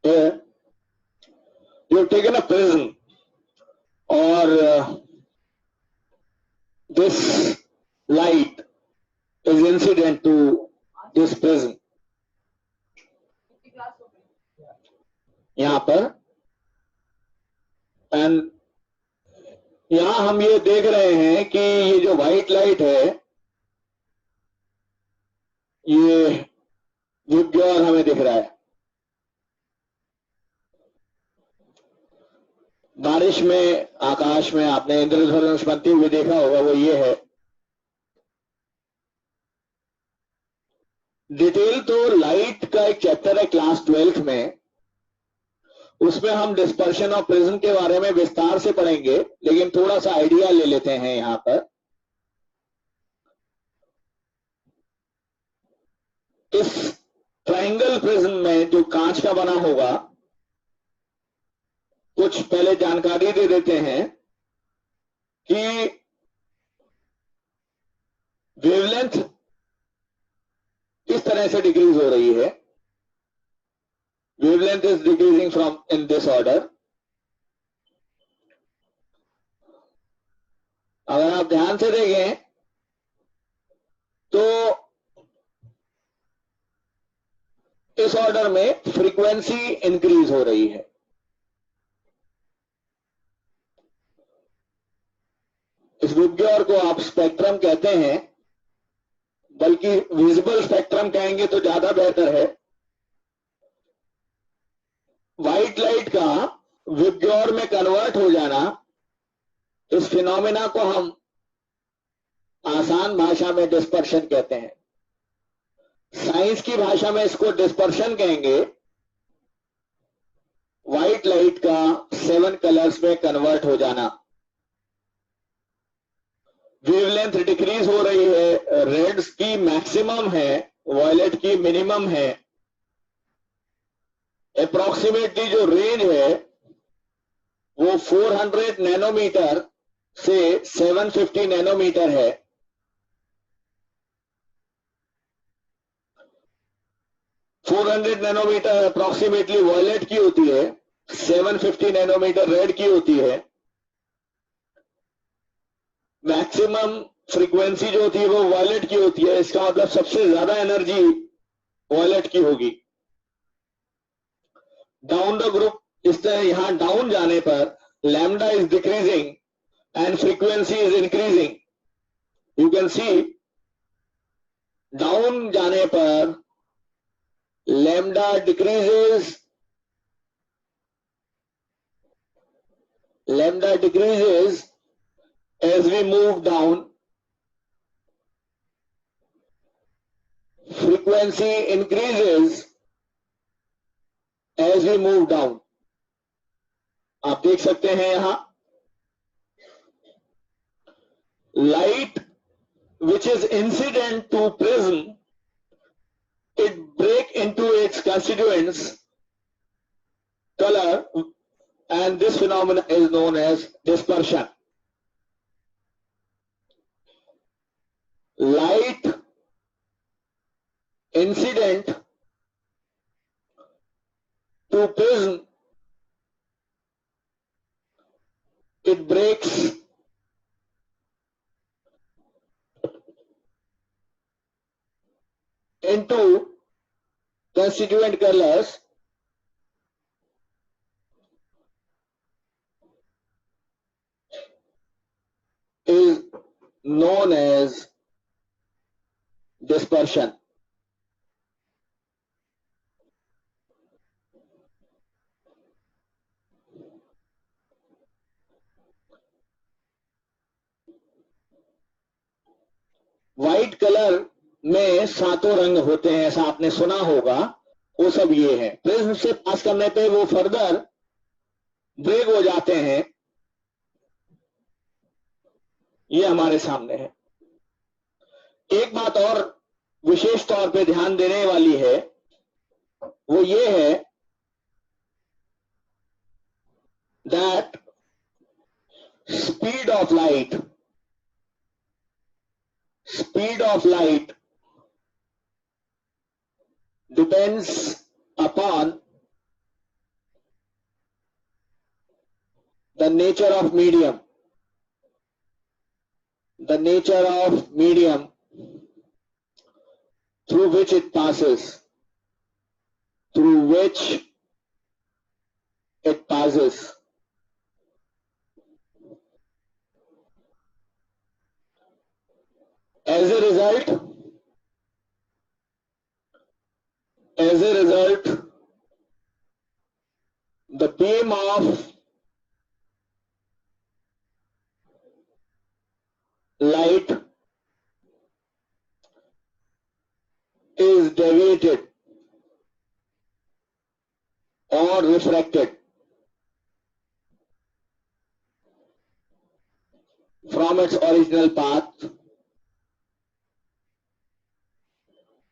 Here, you've taken a prism, or this light is incident to this prism. यहाँ पर, and यहां हम ये देख रहे हैं कि ये जो व्हाइट लाइट है, ये विबग्योर हमें दिख रहा है। बारिश में, आकाश में आपने इंद्रधनुष बनते हुए देखा होगा, वो ये है। डिटेल तो लाइट का एक चैप्टर है क्लास 12th में, उसमें हम डिस्पर्शन ऑफ प्रिज्म के बारे में विस्तार से पढ़ेंगे, लेकिन थोड़ा सा आइडिया ले लेते हैं यहां पर। इस ट्रायंगल प्रिज्म में जो कांच का बना होगा, कुछ पहले जानकारी दे देते हैं कि वेवलेंथ किस तरह से डिक्रीज हो रही है। Wavelength is decreasing from in this order. अगर आप ध्यान से देखें तो इस ऑर्डर में फ्रीक्वेंसी इंक्रीज हो रही है। इस विबग्योर को आप स्पेक्ट्रम कहते हैं, बल्कि विजिबल स्पेक्ट्रम कहेंगे तो ज्यादा बेहतर है। व्हाइट लाइट का विबग्योर में कन्वर्ट हो जाना, इस फिनोमेना को हम आसान भाषा में डिस्पर्शन कहते हैं। साइंस की भाषा में इसको डिस्पर्शन कहेंगे। व्हाइट लाइट का 7 कलर्स में कन्वर्ट हो जाना। वेवलेंथ डिक्रीज हो रही है। रेड्स की मैक्सिमम है, वायलेट की मिनिमम है। अप्रोक्सीमेटली जो रेंज है वो 400 नैनोमीटर से 750 नैनोमीटर है। फोर 400 नैनोमीटर अप्रोक्सीमेटली वायलेट की होती है, 750 नैनोमीटर रेड की होती है। मैक्सिमम फ्रीक्वेंसी जो होती है वो वायलेट की होती है। इसका मतलब सबसे ज्यादा एनर्जी वायलेट की होगी। डाउन द ग्रुप, इस तरह यहां डाउन जाने पर lambda is decreasing and frequency is increasing. You can see down जाने पर lambda decreases as we move down. Frequency increases as we move down. आप देख सकते हैं यहां light which is incident to prism, it break into its constituents color, and this phenomenon is known as dispersion. Light incident to prism, it breaks into constituent colors is known as dispersion. White colour में 7 रंग होते हैं, ऐसा आपने सुना होगा। वो सब ये है। प्रिज्म से पास करने पे वो फर्दर ब्रेक हो जाते हैं। ये हमारे सामने है। एक बात और विशेष तौर पे ध्यान देने वाली है, वो ये है that speed of light depends upon the nature of medium, the nature of medium through which it passes, through which it passes. As a result, the beam of light is deviated or refracted from its original path,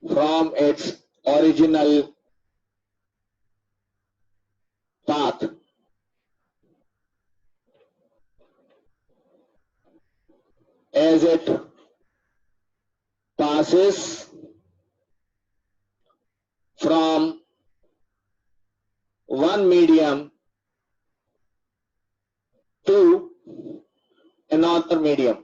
from its original path. As it passes from one medium to another medium.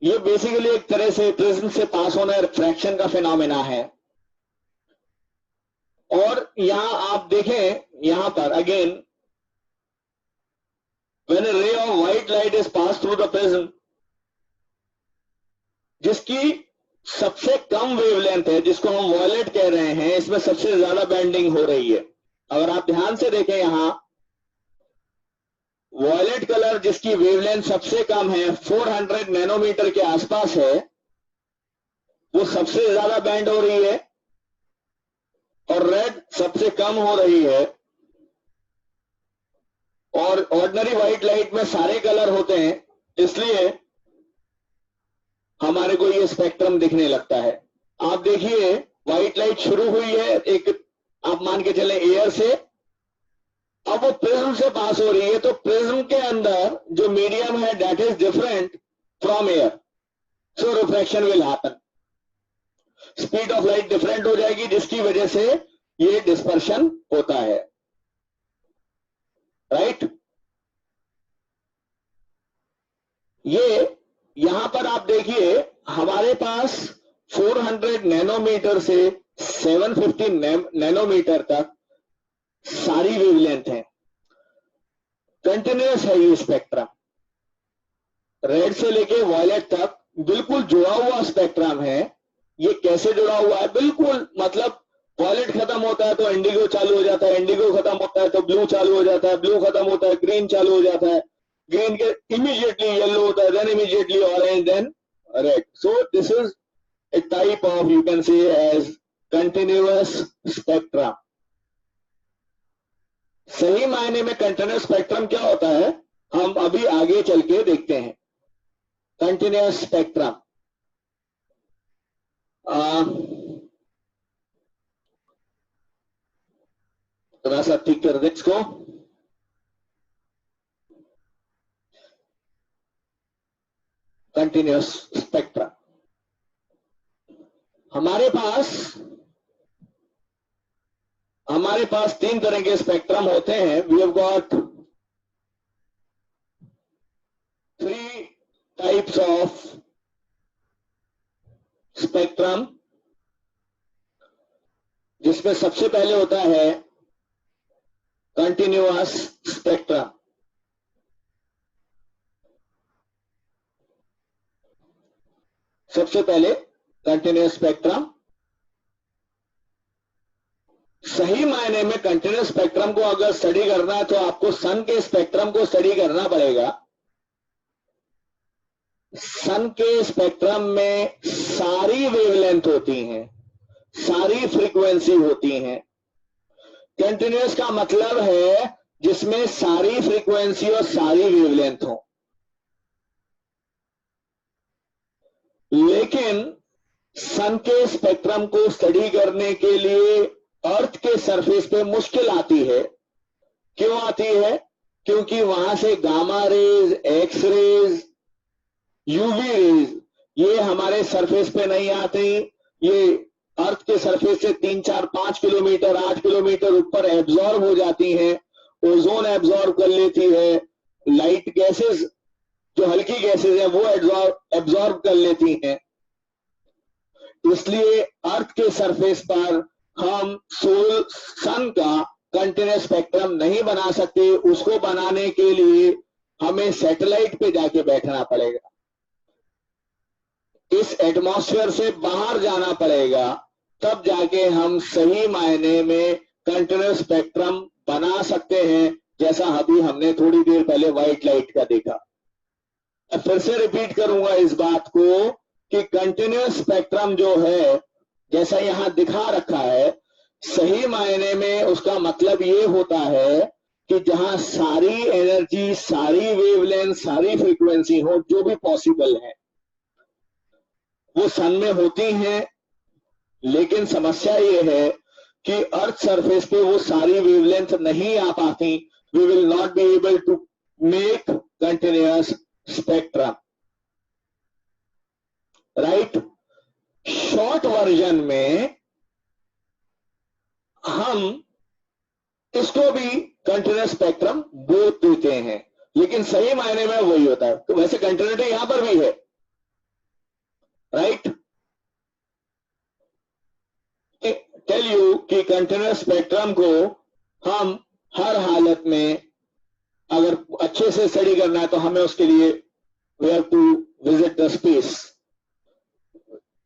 ये basically एक तरह से prism से पास होना refraction का phenomena है। और यहां आप देखें, यहां पर again when a ray of white light is pass through the prism, जिसकी सबसे कम वेवलेंथ है, जिसको हम वॉयलेट कह रहे हैं, इसमें सबसे ज्यादा बेंडिंग हो रही है। अगर आप ध्यान से देखें, यहां वॉयलेट कलर जिसकी वेवलेंथ सबसे कम है, 400 नैनोमीटर के आसपास है, वो सबसे ज्यादा बैंड हो रही है, और रेड सबसे कम हो रही है। और ऑर्डिनरी व्हाइट लाइट में सारे कलर होते हैं, इसलिए हमारे को ये स्पेक्ट्रम दिखने लगता है। आप देखिए, व्हाइट लाइट शुरू हुई है एक, आप मान के चले एयर से, अब वो प्रिज्म से पास हो रही है, तो प्रिज्म के अंदर जो मीडियम है that is different from air, so refraction will happen. Speed of light different हो जाएगी, जिसकी वजह से ये डिस्पर्शन होता है, राइट। ये यहां पर आप देखिए, हमारे पास 400 नैनोमीटर से 750 नैनोमीटर तक सारी वेवलेंथ है, कंटिन्यूअस है ये स्पेक्ट्रम। रेड से लेके वॉयलेट तक बिल्कुल जुड़ा हुआ स्पेक्ट्रम है। ये कैसे जुड़ा हुआ है? बिल्कुल, मतलब वॉयलेट खत्म होता है तो इंडिगो चालू हो जाता है, इंडिगो खत्म होता है तो ब्लू चालू हो जाता है, ब्लू खत्म होता है ग्रीन चालू हो जाता है, ग्रीन के इमीडिएटली येलो होता है, then immediately orange, then red. So this is a type of, you can say, as continuous spectrum. सही मायने में कंटिन्यूअस स्पेक्ट्रम क्या होता है, हम अभी आगे चल के देखते हैं। कंटिन्यूअस स्पेक्ट्रम थोड़ा सा ठीक कर दे इसको। कंटिन्यूअस स्पेक्ट्रम, हमारे पास तीन तरह के स्पेक्ट्रम होते हैं। We have got 3 types of spectrum, जिसमें सबसे पहले होता है कंटिन्यूअस स्पेक्ट्रम। सबसे पहले कंटिन्यूअस स्पेक्ट्रम। सही मायने में कंटिन्यूअस स्पेक्ट्रम को अगर स्टडी करना है तो आपको सन के स्पेक्ट्रम को स्टडी करना पड़ेगा। सन के स्पेक्ट्रम में सारी वेवलेंथ होती हैं, सारी फ्रीक्वेंसी होती हैं। कंटिन्यूअस का मतलब है जिसमें सारी फ्रीक्वेंसी और सारी वेवलेंथ हो। लेकिन सन के स्पेक्ट्रम को स्टडी करने के लिए अर्थ के सरफेस पे मुश्किल आती है। क्यों आती है? क्योंकि वहां से gamma rays, X rays, UV rays, ये हमारे सरफेस पे नहीं आती, ये अर्थ के सरफेस से 3, 4, 5 किलोमीटर, 8 किलोमीटर ऊपर एब्जॉर्ब हो जाती हैं, ओजोन एब्जॉर्ब कर लेती है, लाइट गैसेस जो हल्की गैसेस है वो एब्जॉर्ब कर लेती हैं। इसलिए अर्थ के सरफेस पर हम सन का कंटिन्यूस स्पेक्ट्रम नहीं बना सकते। उसको बनाने के लिए हमें सैटेलाइट पे जाके बैठना पड़ेगा, इस एटमॉस्फेयर से बाहर जाना पड़ेगा, तब जाके हम सही मायने में कंटिन्यूस स्पेक्ट्रम बना सकते हैं, जैसा अभी हमने थोड़ी देर पहले व्हाइट लाइट का देखा। फिर से रिपीट करूंगा इस बात को कि कंटिन्यूस स्पेक्ट्रम जो है, जैसा यहां दिखा रखा है, सही मायने में उसका मतलब ये होता है कि जहां सारी एनर्जी, सारी वेवलेंथ, सारी फ्रीक्वेंसी हो, जो भी पॉसिबल है, वो सन में होती हैं। लेकिन समस्या ये है कि अर्थ सरफेस पे वो सारी वेवलेंथ नहीं आ पाती। We will not be able to make continuous spectrum, right. Short version में हम इसको भी कंटिन्यूअस स्पेक्ट्रम बोल देते हैं, लेकिन सही मायने में वही होता है। तो वैसे कंटिन्यूटी यहां पर भी है, राइट। टेल यू कि कंटिन्यूअस स्पेक्ट्रम को हम हर हालत में अगर अच्छे से स्टडी करना है तो हमें उसके लिए we have to visit the space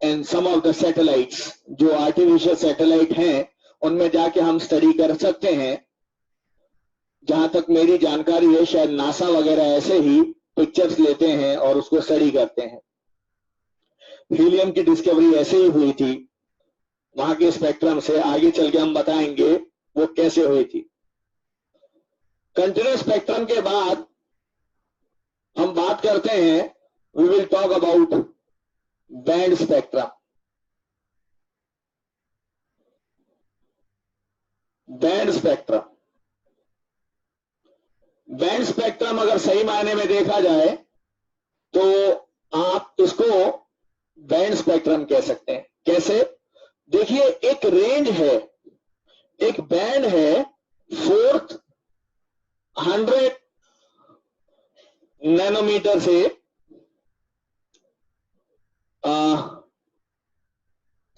and some of the satellites, जो आर्टिफिशियल सैटेलाइट हैं उनमें जाके हम स्टडी कर सकते हैं। जहां तक मेरी जानकारी है, शायद नासा वगैरह ऐसे ही पिक्चर्स लेते हैं और उसको स्टडी करते हैं। हीलियम की डिस्कवरी ऐसे ही हुई थी, वहां के स्पेक्ट्रम से। आगे चल के हम बताएंगे वो कैसे हुई थी। कंटिन्यूअस स्पेक्ट्रम के बाद हम बात करते हैं, we will talk about band spectrum. Band spectrum, band spectrum अगर सही मायने में देखा जाए तो आप इसको बैंड स्पेक्ट्रम कह सकते हैं। कैसे? देखिए, एक रेंज है, एक बैंड है 400 नैनोमीटर से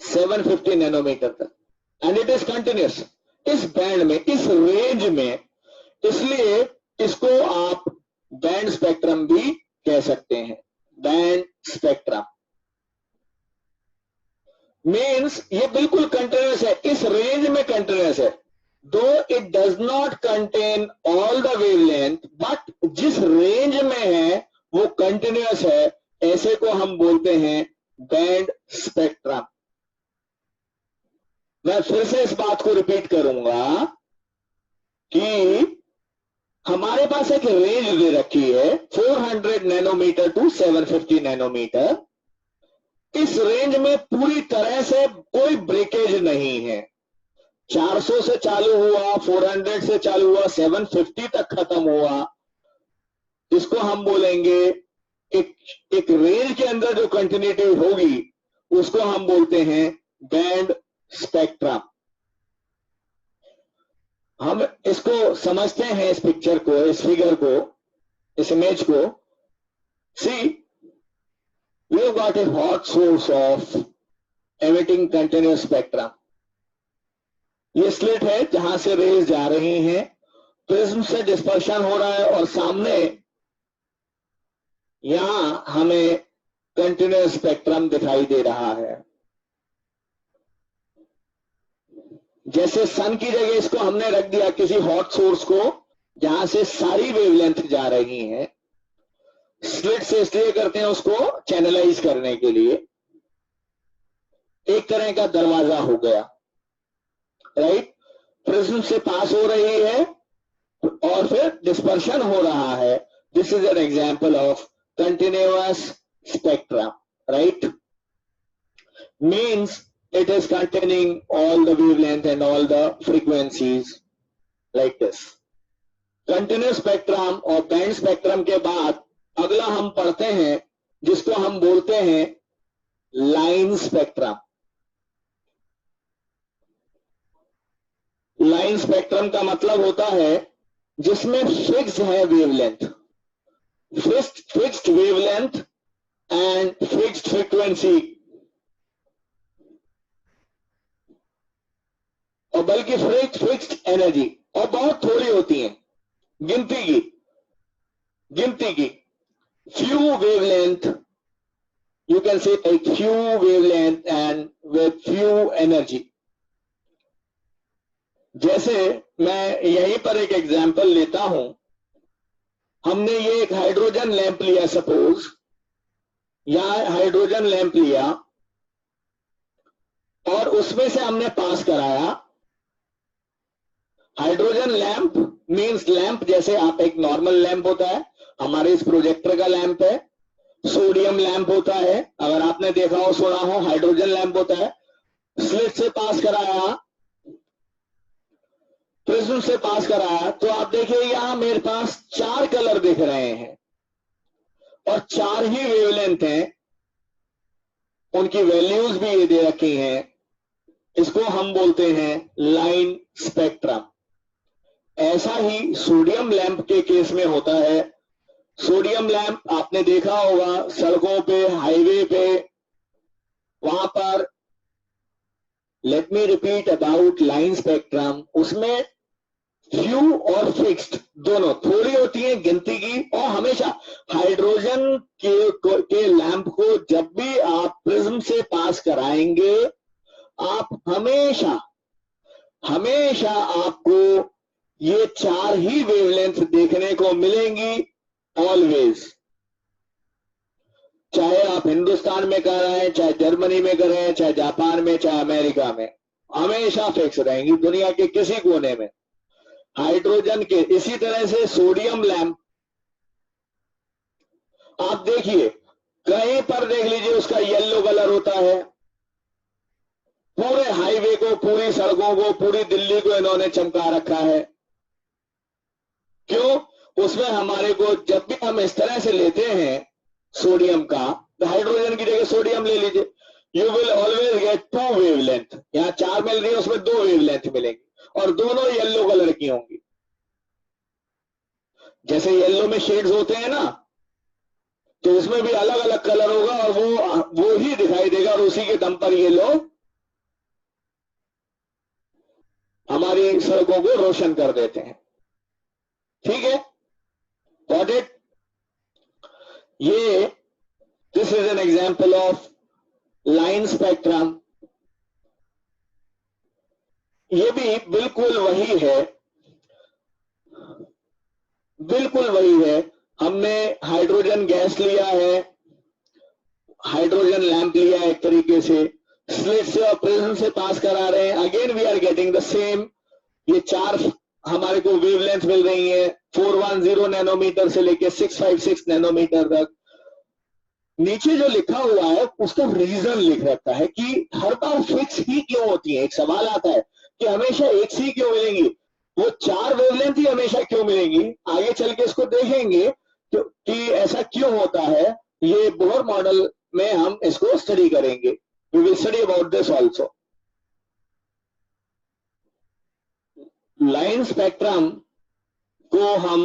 750 नैनोमीटर तक, एंड इट इज कंटिन्यूअस। इस बैंड में, इस रेंज में, इसलिए इसको आप बैंड स्पेक्ट्रम भी कह सकते हैं। बैंड स्पेक्ट्रम मीन्स ये बिल्कुल कंटिन्यूअस है, इस रेंज में कंटिन्यूअस है। दो it does not contain all the wavelength, but जिस रेंज में है वो कंटिन्यूअस है, ऐसे को हम बोलते हैं बैंड स्पेक्ट्रम। मैं फिर से इस बात को रिपीट करूंगा कि हमारे पास एक रेंज दे रखी है 400 नैनोमीटर टू 750 नैनोमीटर। इस रेंज में पूरी तरह से कोई ब्रेकेज नहीं है। 400 से चालू हुआ, 400 से चालू हुआ, 750 तक खत्म हुआ, इसको हम बोलेंगे एक रेंज के अंदर जो कंटिन्यूटी होगी उसको हम बोलते हैं बैंड स्पेक्ट्रम। हम इसको समझते हैं, इस पिक्चर को, इस फिगर को, इस इमेज को। सी, we have got a hot source of emitting continuous spectrum. ये स्लिट है जहां से रेज जा रही हैं, प्रिज्म से डिस्पर्शन हो रहा है और सामने यहां हमें कंटिन्यूअस स्पेक्ट्रम दिखाई दे रहा है। जैसे सन की जगह इसको हमने रख दिया किसी हॉट सोर्स को जहां से सारी वेवलेंथ जा रही हैं। स्लिट से इसलिए करते हैं उसको चैनलाइज करने के लिए, एक तरह का दरवाजा हो गया, राइट। प्रिज्म से पास हो रही है और फिर डिस्पर्शन हो रहा है। This is an example of continuous spectrum, right. Means it is containing all the wavelength and all the frequencies like this. Continuous spectrum और band spectrum के बाद अगला हम पढ़ते हैं जिसको हम बोलते हैं मतलब होता है जिसमें फिक्स है wavelength, fixed wavelength and fixed frequency, और बल्कि फिक्स्ड एनर्जी, और बहुत थोड़ी होती है गिनती की few wavelength, you can say like few wavelength and with few energy. जैसे मैं यहीं पर एक एग्जांपल लेता हूं, हमने ये एक हाइड्रोजन लैंप लिया, सपोज यहां हाइड्रोजन लैंप लिया और उसमें से हमने पास कराया। हाइड्रोजन लैंप मींस लैंप जैसे आप एक नॉर्मल लैंप होता है, हमारे इस प्रोजेक्टर का लैंप है, सोडियम लैंप होता है, अगर आपने देखा हो सुना हो हाइड्रोजन लैंप होता है। स्लिट से पास कराया, प्रिज्म से पास कराया, तो आप देखिए यहां मेरे पास 4 कलर दिख रहे हैं और 4 ही वेवलेंथ हैं, उनकी वैल्यूज भी ये दे रखी हैं। इसको हम बोलते हैं लाइन स्पेक्ट्रम। ऐसा ही सोडियम लैंप के केस में होता है। सोडियम लैंप आपने देखा होगा सड़कों पे, हाईवे पे, वहां पर let me repeat about line spectrum, उसमें फ्यू और फिक्स्ड दोनों थोड़ी होती है गिनती की, और हमेशा हाइड्रोजन के लैंप को जब भी आप प्रिज्म से पास कराएंगे, आप हमेशा आपको ये 4 ही वेवलेंथ देखने को मिलेंगी ऑलवेज। चाहे आप हिंदुस्तान में कर रहे हैं, चाहे जर्मनी में कर रहे हैं, चाहे जापान में, चाहे अमेरिका में, हमेशा फिक्स रहेंगी दुनिया के किसी कोने में हाइड्रोजन के। इसी तरह से सोडियम लैंप आप देखिए, कहीं पर देख लीजिए उसका येलो कलर होता है। पूरे हाईवे को, पूरी सड़कों को, पूरी दिल्ली को इन्होंने चमका रखा है। क्यों? उसमें हमारे को जब भी हम इस तरह से लेते हैं सोडियम का, तो हाइड्रोजन की जगह सोडियम ले लीजिए, you will always get 2 wavelength. यहां 4 मिल रही है, उसमें 2 वेवलेंथ मिलेंगी और दोनों येलो कलर की होंगी। जैसे येलो में शेड्स होते हैं ना, तो उसमें भी अलग अलग कलर होगा और वो ही दिखाई देगा, और उसी के दम पर ये लोग हमारी सड़कों को रोशन कर देते हैं। ठीक है, गॉट इट? ये this is an example of line spectrum. ये भी बिल्कुल वही है, बिल्कुल वही है। हमने हाइड्रोजन गैस लिया है, हाइड्रोजन लैंप लिया है, एक तरीके से स्लिट से और प्रिज्म से पास करा रहे हैं। Again we are getting the same. ये 4 हमारे को वेवलेंथ मिल रही है, 410 नैनोमीटर से लेके 656 नैनोमीटर तक। नीचे जो लिखा हुआ है उसका रीजन लिख रखा है कि हर बार फिक्स ही क्यों होती है। एक सवाल आता है कि हमेशा एक सी क्यों मिलेंगी, वो 4 वेवलेंथ ही हमेशा क्यों मिलेंगी। आगे चल के इसको देखेंगे कि ऐसा क्यों होता है। ये बोहर मॉडल में हम इसको स्टडी करेंगे। We will study about this also. Line spectrum को हम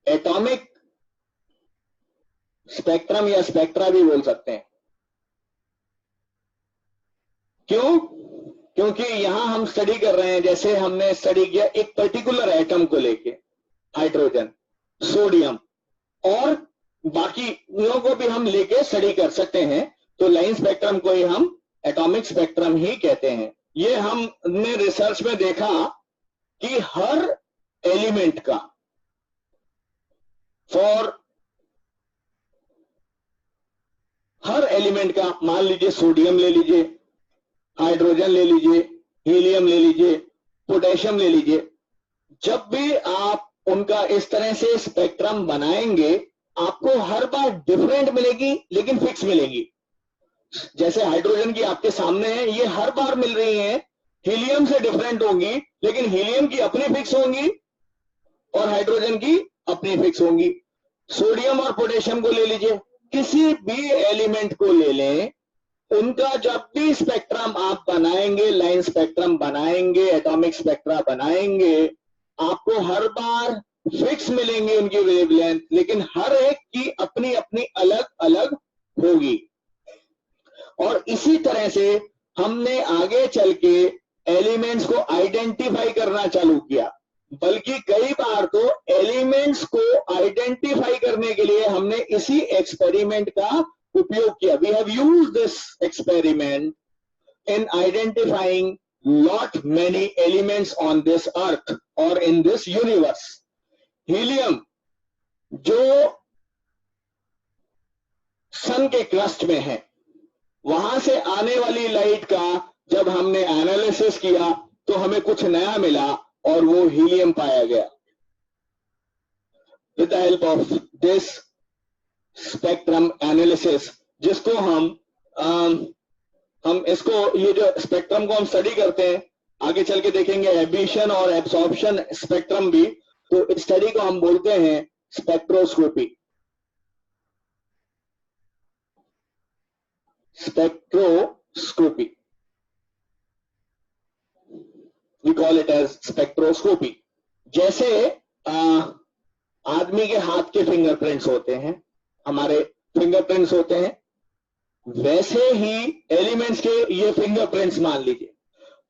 एटॉमिक स्पेक्ट्रम या स्पेक्ट्रा भी बोल सकते हैं। क्यों? क्योंकि यहां हम स्टडी कर रहे हैं, जैसे हमने स्टडी किया एक पर्टिकुलर एटम को लेके, हाइड्रोजन, सोडियम, और बाकी को भी हम लेके स्टडी कर सकते हैं। तो लाइन स्पेक्ट्रम को ही हम एटॉमिक स्पेक्ट्रम ही कहते हैं। ये हमने रिसर्च में देखा कि हर एलिमेंट का, हर एलिमेंट का, मान लीजिए सोडियम ले लीजिए, हाइड्रोजन ले लीजिए, हीलियम ले लीजिए, पोटेशियम ले लीजिए, जब भी आप उनका इस तरह से स्पेक्ट्रम बनाएंगे, आपको हर बार डिफरेंट मिलेगी लेकिन फिक्स मिलेगी। जैसे हाइड्रोजन की आपके सामने है, ये हर बार मिल रही है, हीलियम से डिफरेंट होंगी, लेकिन हीलियम की अपनी फिक्स होंगी और हाइड्रोजन की अपनी फिक्स होंगी। सोडियम और पोटेशियम को ले लीजिए, किसी भी एलिमेंट को ले लें, उनका जब भी स्पेक्ट्रम आप बनाएंगे, लाइन स्पेक्ट्रम बनाएंगे, एटॉमिक स्पेक्ट्रा बनाएंगे, आपको हर बार फिक्स मिलेंगे उनकी वेवलेंथ, लेकिन हर एक की अपनी अपनी अलग अलग होगी। और इसी तरह से हमने आगे चल के एलिमेंट्स को आइडेंटिफाई करना चालू किया, बल्कि कई बार तो एलिमेंट्स को आइडेंटिफाई करने के लिए हमने इसी एक्सपेरिमेंट का उपयोग किया। We have used this experiment in identifying lot many elements on this earth or in this universe. Helium जो सन के क्रस्ट में है, वहां से आने वाली लाइट का जब हमने एनालिसिस किया तो हमें कुछ नया मिला और वो हीलियम पाया गया। With the help of this spectrum analysis, जिसको हम इसको, ये जो स्पेक्ट्रम को हम स्टडी करते हैं, आगे चल के देखेंगे एमिशन और एब्सॉर्प्शन स्पेक्ट्रम भी, तो इस स्टडी को हम बोलते हैं spectroscopy. Spectroscopy, we call it as spectroscopy. जैसे आदमी के हाथ के फिंगरप्रिंट्स होते हैं, हमारे फिंगरप्रिंट्स होते हैं, वैसे ही एलिमेंट्स के ये फिंगरप्रिंट्स मान लीजिए।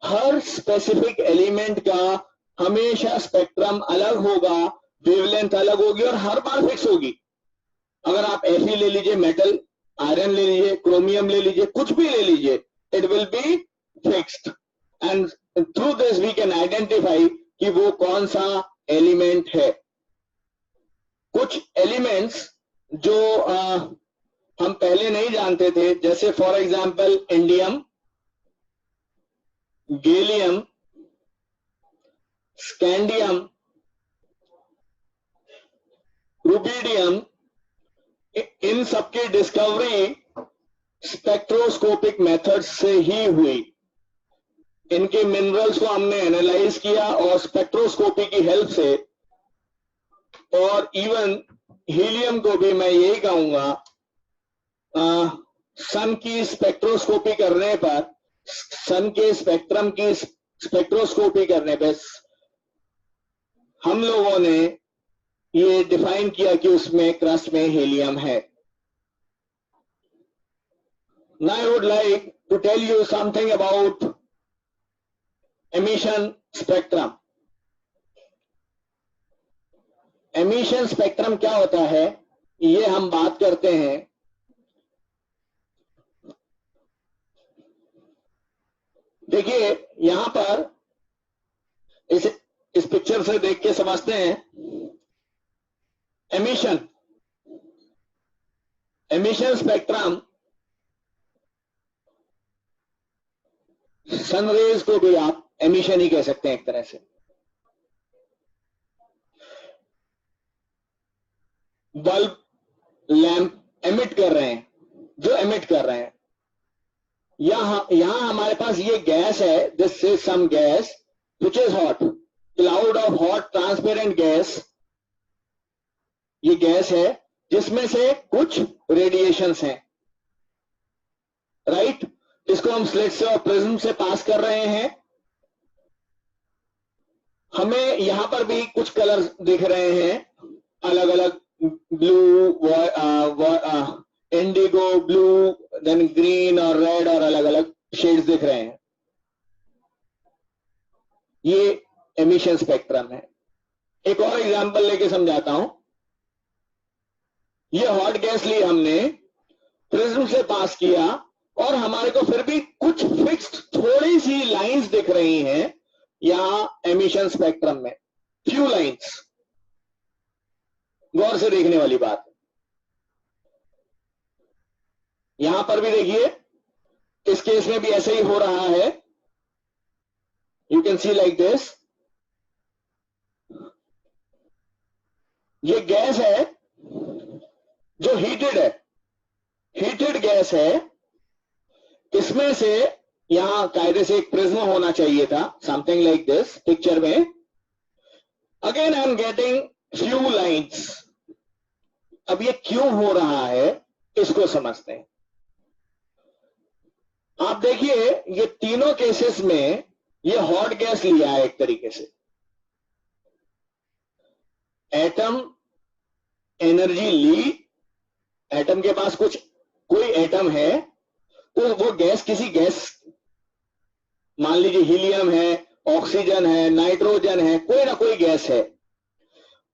हर स्पेसिफिक एलिमेंट का हमेशा स्पेक्ट्रम अलग होगा, वेवलेंथ अलग होगी और हर बार फिक्स होगी। अगर आप Fe ले लीजिए, मेटल, आयरन ले लीजिए, क्रोमियम ले लीजिए, कुछ भी ले लीजिए, it will be fixed and through this we can identify कि वो कौन सा एलिमेंट है। कुछ एलिमेंट्स जो हम पहले नहीं जानते थे, जैसे for example indium, gallium, scandium, rubidium, इन सबकी डिस्कवरी स्पेक्ट्रोस्कोपिक मेथड से ही हुई। इनके मिनरल्स को हमने एनालाइज किया और स्पेक्ट्रोस्कोपी की हेल्प से, और इवन हीलियम को भी मैं यही कहूंगा, सन की स्पेक्ट्रोस्कोपी करने पर, सन के स्पेक्ट्रम की स्पेक्ट्रोस्कोपी करने पर हम लोगों ने ये डिफाइन किया कि उसमें क्रस्ट में हीलियम है। Now I would like to tell you something about emission spectrum. Emission spectrum क्या होता है, ये हम बात करते हैं। देखिए यहां पर इस पिक्चर से देख के समझते हैं। एमिशन स्पेक्ट्रम, सनरेज को भी आप एमिशन ही कह सकते हैं एक तरह से। बल्ब, लैंप एमिट कर रहे हैं, जो एमिट कर रहे हैं, यहां हमारे पास ये गैस है, this is some gas which is hot, cloud of hot transparent gas. ये गैस है जिसमें से कुछ रेडिएशंस हैं, राइट। इसको हम स्लिट से और प्रिज्म से पास कर रहे हैं। हमें यहां पर भी कुछ कलर दिख रहे हैं, अलग अलग, blue, indigo blue, then green और रेड, और अलग अलग शेड्स दिख रहे हैं। ये एमिशन स्पेक्ट्रम है। एक और एग्जांपल लेके समझाता हूं। ये हॉट गैस ली हमने, प्रिज्म से पास किया, और हमारे को फिर भी कुछ फिक्स्ड थोड़ी सी लाइंस दिख रही हैं यहां एमिशन स्पेक्ट्रम में, फ्यू लाइंस। गौर से देखने वाली बात। यहां पर भी देखिए, इस केस में भी ऐसे ही हो रहा है। You can see like this. ये गैस है जो हीटेड है, हीटेड गैस है। इसमें से यहां कायदे से एक प्रिज्म होना चाहिए था, समथिंग लाइक दिस पिक्चर में। Again I am getting few lines. अब ये क्यों हो रहा है, इसको समझते हैं। आप देखिए ये तीनों केसेस में ये हॉट गैस लिया है एक तरीके से। एटम एनर्जी ली, एटम के पास कुछ कोई एटम है तो वो गैस किसी गैस, मान लीजिए हीलियम है, ऑक्सीजन है, नाइट्रोजन है, कोई ना कोई गैस है,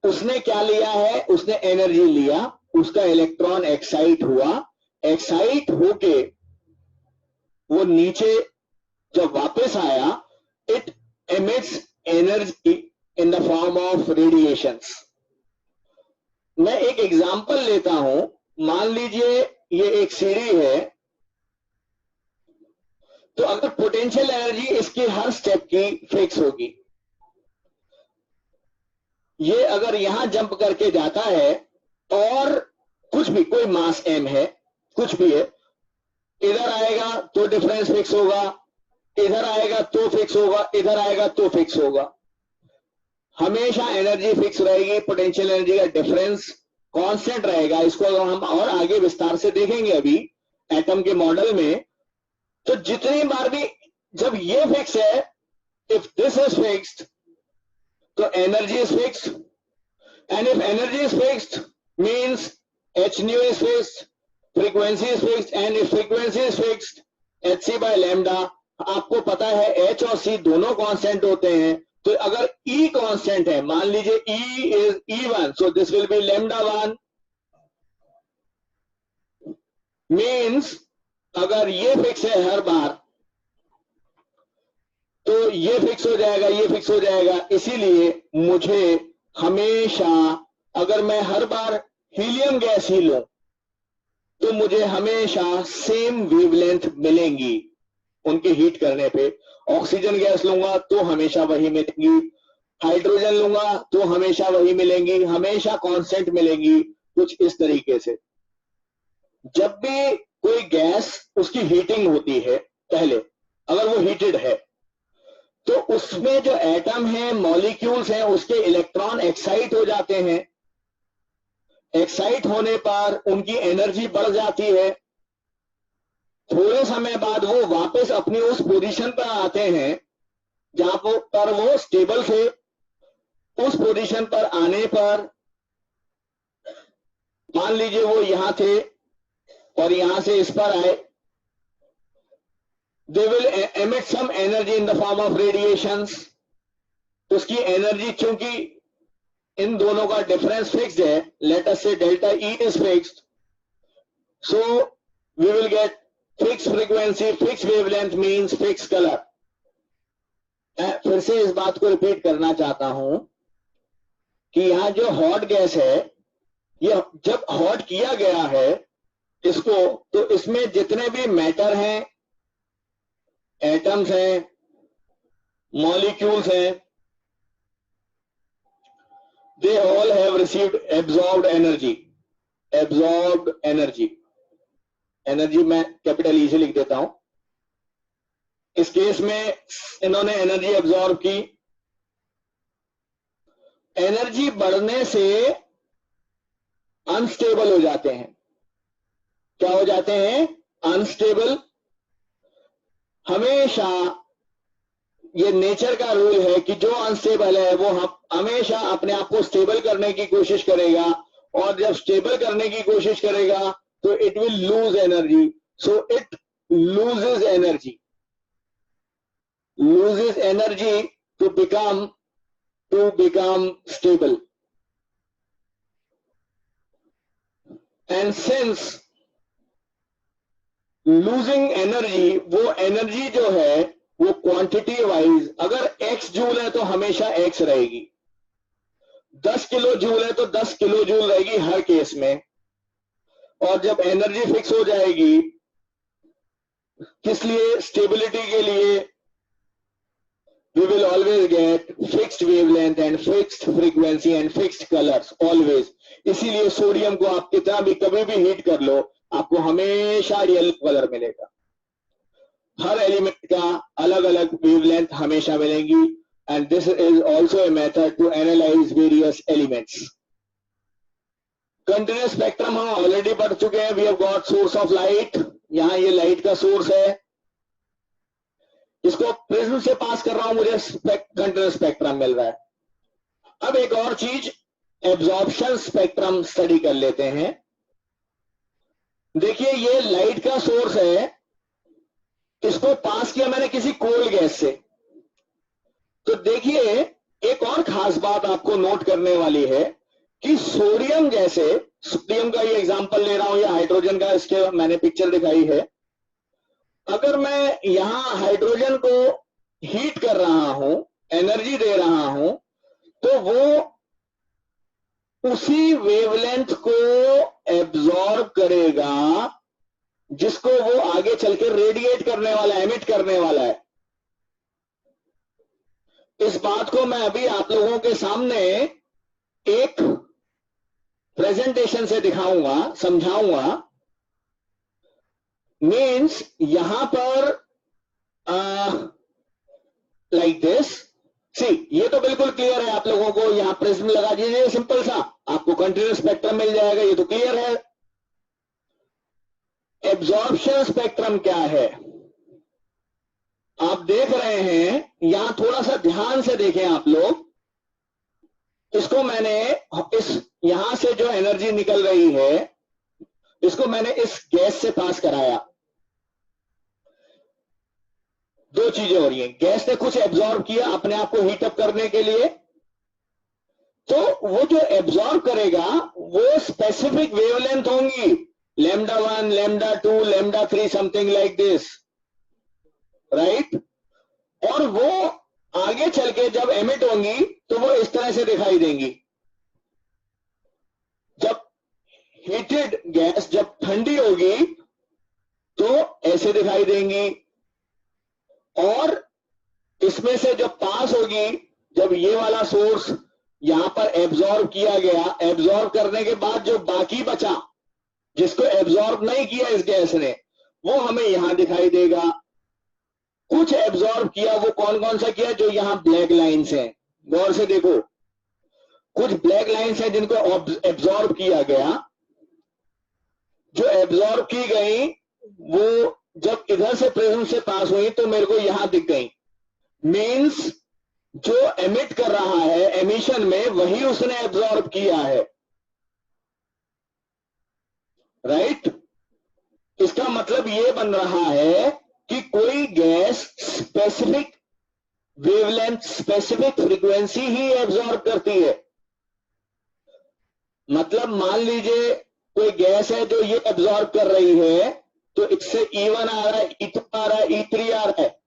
उसने क्या लिया है, उसने एनर्जी लिया, उसका इलेक्ट्रॉन एक्साइट हुआ, एक्साइट होके वो नीचे जब वापस आया, it emits energy in the form of radiations. मैं एक एग्जांपल लेता हूं, मान लीजिए ये एक सीढ़ी है, तो अगर पोटेंशियल एनर्जी इसकी हर स्टेप की फिक्स होगी, ये अगर यहां जंप करके जाता है और कुछ भी, कोई मास m है, कुछ भी है, इधर आएगा तो डिफरेंस फिक्स होगा, इधर आएगा तो फिक्स होगा, इधर आएगा तो फिक्स होगा, हमेशा एनर्जी फिक्स रहेगी, पोटेंशियल एनर्जी का डिफरेंस कांस्टेंट रहेगा। इसको अगर हम और आगे विस्तार से देखेंगे अभी एटम के मॉडल में, तो जितनी बार भी जब ये फिक्स है, इफ दिस इज फिक्स्ड तो energy is fixed, and if energy is fixed means h nu is fixed, frequency is fixed, and if frequency is fixed hc by lambda, आपको पता है h और c दोनों constant होते हैं, तो अगर E कांस्टेंट है, मान लीजिए E is E1, so this will be lambda 1, means अगर ये फिक्स है हर बार तो ये फिक्स हो जाएगा, ये फिक्स हो जाएगा, इसीलिए मुझे हमेशा, अगर मैं हर बार हीलियम गैस ही लूं तो मुझे हमेशा सेम वेवलेंथ मिलेंगी उनके हीट करने पे। ऑक्सीजन गैस लूंगा तो हमेशा वही मिलेंगी, हाइड्रोजन लूंगा तो हमेशा वही मिलेंगी, हमेशा कांस्टेंट मिलेंगी, कुछ इस तरीके से। जब भी कोई गैस उसकी हीटिंग होती है, पहले अगर वो हीटेड है तो उसमें जो एटम है, मॉलिक्यूल्स हैं, उसके इलेक्ट्रॉन एक्साइट हो जाते हैं, एक्साइट होने पर उनकी एनर्जी बढ़ जाती है, थोड़े समय बाद वो वापस अपनी उस पोजीशन पर आते हैं जहां पर वो स्टेबल थे। उस पोजीशन पर आने पर मान लीजिए वो यहां थे और यहां से इस पर आए, they will emit some energy in the form of radiations. उसकी एनर्जी, चूंकि इन दोनों का डिफरेंस फिक्स्ड है, let us say delta E is fixed, so we will get fix frequency, fix wavelength means fix colour. फिर से इस बात को रिपीट करना चाहता हूं कि यहां जो हॉट गैस है, ये जब हॉट किया गया है इसको, तो इसमें जितने भी मैटर हैं, एटम्स हैं, मॉलिक्यूल्स हैं, they all have received absorbed energy, absorbed energy, energy मैं कैपिटल ई से लिख देता हूं। इस केस में इन्होंने एनर्जी एब्जॉर्ब की, एनर्जी बढ़ने से अनस्टेबल हो जाते हैं। क्या हो जाते हैं? अनस्टेबल। हमेशा ये नेचर का रूल है कि जो अनस्टेबल है वो हमेशा अपने आप को स्टेबल करने की कोशिश करेगा, और जब स्टेबल करने की कोशिश करेगा तो it will lose energy, so it loses energy, loses energy to become stable. And since losing energy, वो एनर्जी जो है वो क्वांटिटी वाइज, अगर x जूल है तो हमेशा x रहेगी, 10 किलो जूल है तो 10 किलो जूल रहेगी हर केस में। और जब एनर्जी फिक्स हो जाएगी, किस लिए? स्टेबिलिटी के लिए। We will always get fixed wavelength and fixed frequency and fixed colors always. इसीलिए सोडियम को आप कितना भी कभी भी हीट कर लो, आपको हमेशा येलो कलर मिलेगा। हर एलिमेंट का अलग अलग वेवलेंथ हमेशा मिलेंगी, and this is also a method to analyze various elements. Continuous spectrum हम ऑलरेडी पढ़ चुके हैं। We have got source of light, यहाँ ये लाइट का सोर्स है, इसको प्रिज्म से पास कर रहा हूं, मुझे कंटीन्यूअस स्पेक्ट्रम मिल रहा है। अब एक और चीज, एब्जॉर्प्शन स्पेक्ट्रम स्टडी कर लेते हैं। देखिए ये लाइट का सोर्स है, इसको पास किया मैंने किसी कोल्ड गैस से। तो देखिए एक और खास बात आपको नोट करने वाली है कि सोडियम जैसे, सोडियम का ये एग्जांपल ले रहा हूं या हाइड्रोजन का, इसके मैंने पिक्चर दिखाई है। अगर मैं यहां हाइड्रोजन को हीट कर रहा हूं, एनर्जी दे रहा हूं, तो वो उसी वेवलेंथ को एब्जॉर्ब करेगा जिसको वो आगे चलकर रेडिएट करने वाला, एमिट करने वाला है। इस बात को मैं अभी आप लोगों के सामने एक प्रेजेंटेशन से दिखाऊंगा, समझाऊंगा। मीन्स यहां पर लाइक दिस, सी ये तो बिल्कुल क्लियर है आप लोगों को। यहां प्रिज्म लगा दीजिए, सिंपल सा, आपको कंटीन्यूअस स्पेक्ट्रम मिल जाएगा, ये तो क्लियर है। एब्जॉर्प्शन स्पेक्ट्रम क्या है आप देख रहे हैं, यहां थोड़ा सा ध्यान से देखें आप लोग। इसको मैंने इस यहां से जो एनर्जी निकल रही है, इसको मैंने इस गैस से पास कराया। दो चीजें हो रही हैं, गैस ने कुछ एब्जॉर्ब किया अपने आप को हीट अप करने के लिए, तो वो जो एब्जॉर्ब करेगा वो स्पेसिफिक वेवलेंथ होंगी, λ1, λ2, λ3, समथिंग लाइक दिस, राइट। और वो आगे चल के जब एमिट होंगी तो वो इस तरह से दिखाई देंगी। जब हीटेड गैस जब ठंडी होगी तो ऐसे दिखाई देंगी, और इसमें से जब पास होगी, जब ये वाला सोर्स यहां पर एब्जॉर्ब किया गया, एब्जॉर्ब करने के बाद जो बाकी बचा जिसको एब्जॉर्ब नहीं किया इस गैस ने, वो हमें यहां दिखाई देगा। कुछ एब्जॉर्ब किया, वो कौन कौन सा किया, जो यहां ब्लैक लाइन्स हैं, गौर से देखो, कुछ ब्लैक लाइन्स हैं जिनको एब्जॉर्ब किया गया। जो एब्जॉर्ब की गई वो जब इधर से प्रिज्म से पास हुई तो मेरे को यहां दिख गई। मीन्स जो एमिट कर रहा है एमिशन में, वही उसने एब्जॉर्ब किया है, राइट। इसका मतलब ये बन रहा है कि कोई gas specific wavelength, specific frequency ही एब्जॉर्ब करती है। मतलब मान लीजिए कोई गैस है जो ये एब्जॉर्ब कर रही है, तो इससे E1 आ रहा है, E2 आ रहा है, E3 आ रहा है,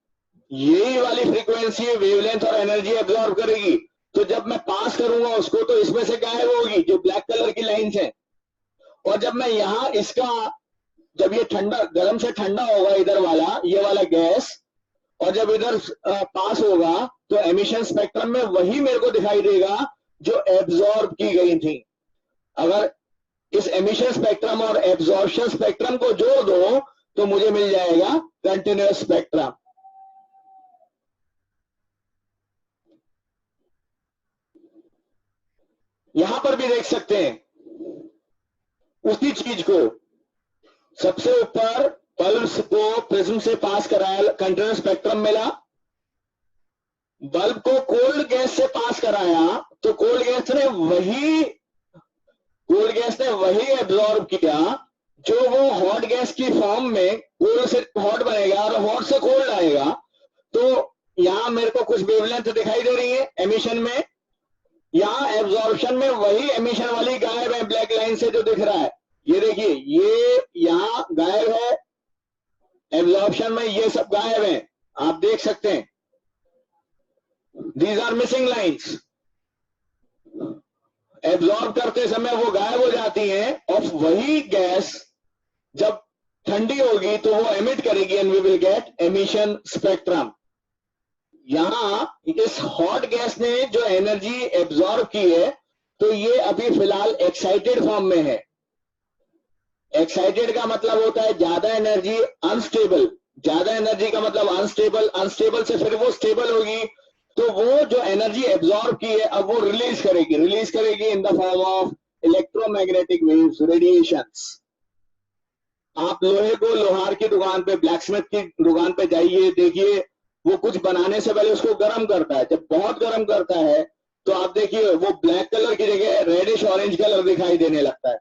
यही वाली फ्रीक्वेंसी वेवलेंथ और एनर्जी एब्जॉर्ब करेगी। तो जब मैं पास करूंगा उसको तो इसमें से गायब होगी जो ब्लैक कलर की लाइन्स हैं। और जब मैं यहां इसका, जब ये ठंडा, गर्म से ठंडा होगा इधर वाला, ये वाला गैस, और जब इधर पास होगा तो एमिशन स्पेक्ट्रम में वही मेरे को दिखाई देगा जो एब्जॉर्ब की गई थी। अगर इस एमिशन स्पेक्ट्रम और एब्जॉर्प्शन स्पेक्ट्रम को जोड़ दो तो मुझे मिल जाएगा कंटीन्यूअस स्पेक्ट्रम। यहां पर भी देख सकते हैं उसी चीज को, सबसे ऊपर बल्ब को प्रिज्म से पास कराया, कंटीन्यूअस स्पेक्ट्रम मिला। बल्ब को कोल्ड गैस से पास कराया तो कोल्ड गैस ने वही एब्जॉर्ब किया जो वो हॉट गैस की फॉर्म में, कोल्ड से हॉट बनेगा और हॉट से कोल्ड आएगा। तो यहां मेरे को कुछ वेवलेंथ दिखाई दे रही है एमिशन में, यहां एब्जॉर्प्शन में वही एमिशन वाली गायब है, ब्लैक लाइन से जो दिख रहा है। ये देखिए, ये यहां गायब है, एब्जॉर्प्शन में ये सब गायब है, आप देख सकते हैं। These are missing lines. Absorb करते समय वो गायब हो जाती हैं, और वही गैस जब ठंडी होगी तो वो एमिट करेगी, and we will get emission spectrum. यहां इस हॉट गैस ने जो एनर्जी एब्जॉर्ब की है, तो ये अभी फिलहाल एक्साइटेड फॉर्म में है। एक्साइटेड का मतलब होता है ज्यादा एनर्जी, अनस्टेबल, ज्यादा एनर्जी का मतलब अनस्टेबल, अनस्टेबल से फिर वो स्टेबल होगी। तो वो जो एनर्जी एब्जॉर्ब की है अब वो रिलीज करेगी इन the form of electromagnetic waves, radiations. आप लोहे को लोहार की दुकान पे, ब्लैक स्मिथ की दुकान पे जाइए, देखिए वो कुछ बनाने से पहले उसको गर्म करता है। जब बहुत गर्म करता है तो आप देखिए वो ब्लैक कलर की जगह रेडिश ऑरेंज कलर दिखाई देने लगता है।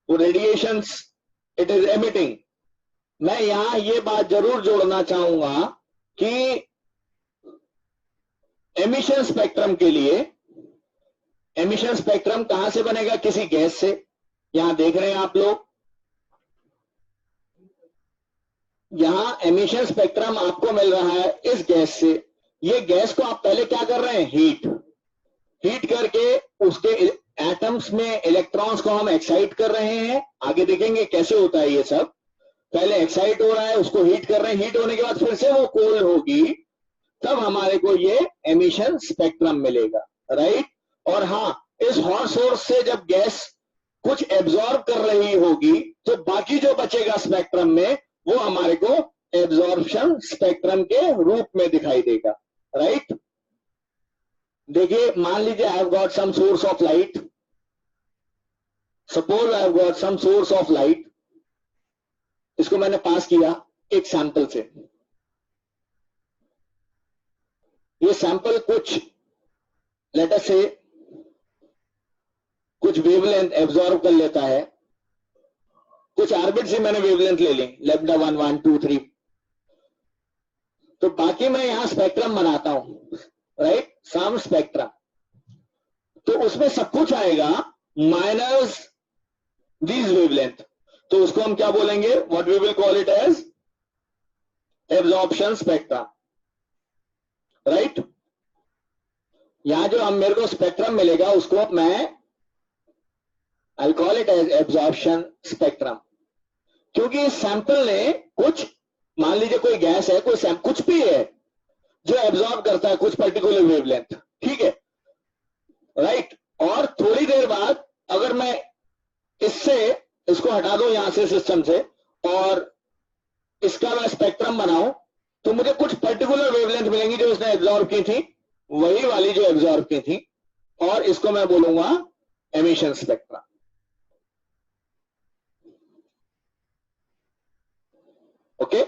वो रेडिएशंस इट इज एमिटिंग। मैं यहां ये बात जरूर जोड़ना चाहूंगा कि एमिशन स्पेक्ट्रम के लिए, एमिशन स्पेक्ट्रम कहां से बनेगा? किसी गैस से। यहां देख रहे हैं आप लोग, यहां एमिशन स्पेक्ट्रम आपको मिल रहा है इस गैस से। ये गैस को आप पहले क्या कर रहे हैं? हीट करके उसके एटम्स में इलेक्ट्रॉन्स को हम एक्साइट कर रहे हैं। आगे देखेंगे कैसे होता है ये सब। पहले एक्साइट हो रहा है, उसको हीट कर रहे हैं, हीट होने के बाद फिर से वो कोल्ड होगी, तब हमारे को ये एमिशन स्पेक्ट्रम मिलेगा, राइट। और हाँ, इस हॉट सोर्स से जब गैस कुछ एब्जॉर्ब कर रही होगी तो बाकी जो बचेगा स्पेक्ट्रम में वो हमारे को एब्जॉर्प्शन स्पेक्ट्रम के रूप में दिखाई देगा, राइट। देखिए, मान लीजिए I have got some source of light, suppose I have got some source of light, इसको मैंने पास किया एक सैंपल से। ये सैंपल कुछ लेट अस से कुछ वेवलेंथ एब्जॉर्ब कर लेता है, कुछ आर्बिट से मैंने वेवलेंथ ले ली, लैम्डा 1 1 2 3, तो बाकी मैं यहां स्पेक्ट्रम बनाता हूं, राइट, सम स्पेक्ट्रम। तो उसमें सब कुछ आएगा माइनस दिस वेवलेंथ, तो उसको हम क्या बोलेंगे? What we will call it as absorption spectrum, right. यहां जो हम मेरे को स्पेक्ट्रम मिलेगा उसको मैं I call it as absorption spectrum, क्योंकि इस सैंपल ने कुछ, मान लीजिए कोई गैस है, कोई कुछ भी है जो एब्जॉर्ब करता है कुछ पर्टिकुलर वेवलेंथ, ठीक है, राइट। और थोड़ी देर बाद अगर मैं इससे इसको हटा दूं यहां से सिस्टम से और इसका मैं स्पेक्ट्रम बनाऊं तो मुझे कुछ पर्टिकुलर वेवलेंथ मिलेंगी जो इसने एब्जॉर्ब की थी, वही वाली जो एब्जॉर्ब की थी, और इसको मैं बोलूंगा एमिशन स्पेक्ट्रम। ओके